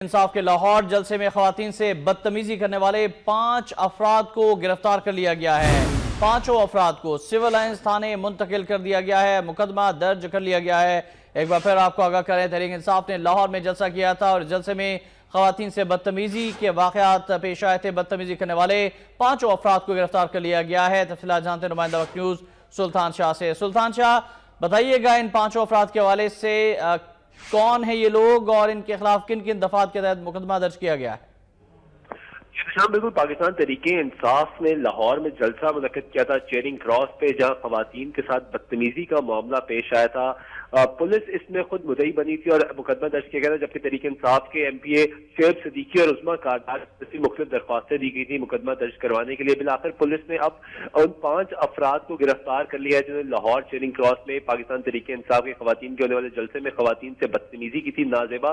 انصاف کے لاہور جلسے میں خواتین سے بدتمیزی کرنے والے 5 افراد کو گرفتار کر لیا گیا ہے۔ 5 افراد کو سول لائنز تھانے منتقل کر دیا گیا ہے، مقدمہ درج کر لیا گیا ہے۔ ایک بار پھر آپ کو آگاہ کریں، تحریک انصاف نے لاہور میں جلسہ کیا تھا اور جلسے میں خواتین سے بدتمیزی کے واقعات پیش آئے تھے۔ بدتمیزی کرنے والے 5 افراد کو گرفتار کر لیا گیا ہے۔ تفصیلات جانتے ہیں نمائندہ وقت نیوز سلطان شاہ سے۔ سلطان شاہ، بتائیے گا ان 5 افراد کے حوالے سے کون ہیں یہ لوگ اور ان کے خلاف کن کن دفعات کے تحت مقدمہ درج کیا گیا ہے؟ بالکل، پاکستان تحریک انصاف نے لاہور میں جلسہ منعقد کیا تھا چیئرنگ کراس پہ، جہاں خواتین کے ساتھ بدتمیزی کا معاملہ پیش آیا تھا۔ پولیس اس میں خود مدعی بنی تھی اور مقدمہ درج کیا گیا تھا، جبکہ تحریک انصاف کے ایم پی اے شعیب صدیقی اور عظمیٰ کاردار سے مختلف درخواستیں دی گئی تھی مقدمہ درج کروانے کے لیے۔ بالآخر پولیس نے اب ان 5 افراد کو گرفتار کر لیا ہے جنہوں نے لاہور چیئرنگ کراس میں پاکستان تحریک انصاف کی خواتین کے ہونے والے جلسے میں خواتین سے بدتمیزی کی تھی، نازیبا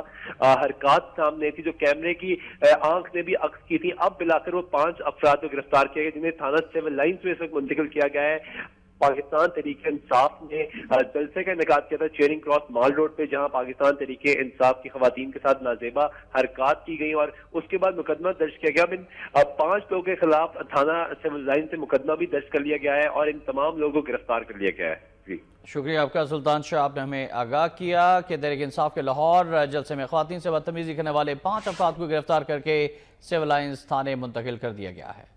حرکات سامنے تھی جو کیمرے کی آنکھ نے بھی عکس کی تھی۔ اب بالآخر وہ 5 افراد کو گرفتار کیا گیا جنہیں تھانہ سول لائنز میں اس وقت منتقل کیا گیا ہے۔ پاکستان تحریک انصاف نے جلسے کا انعقاد کیا تھا چیئرنگ کراس مال روڈ پہ، جہاں پاکستان تحریک انصاف کی خواتین کے ساتھ نازیبا حرکات کی گئی اور اس کے بعد مقدمہ درج کیا گیا۔ اب 5 لوگوں کے خلاف تھانہ سول لائن سے مقدمہ بھی درج کر لیا گیا ہے اور ان تمام لوگوں کو گرفتار کر لیا گیا ہے۔ شکریہ آپ کا سلطان شاہ، آپ نے ہمیں آگاہ کیا کہ تحریک انصاف کے لاہور جلسے میں خواتین سے بدتمیزی کرنے والے 5 افراد کو گرفتار کر کے سول لائنز تھانے منتقل کر دیا گیا ہے۔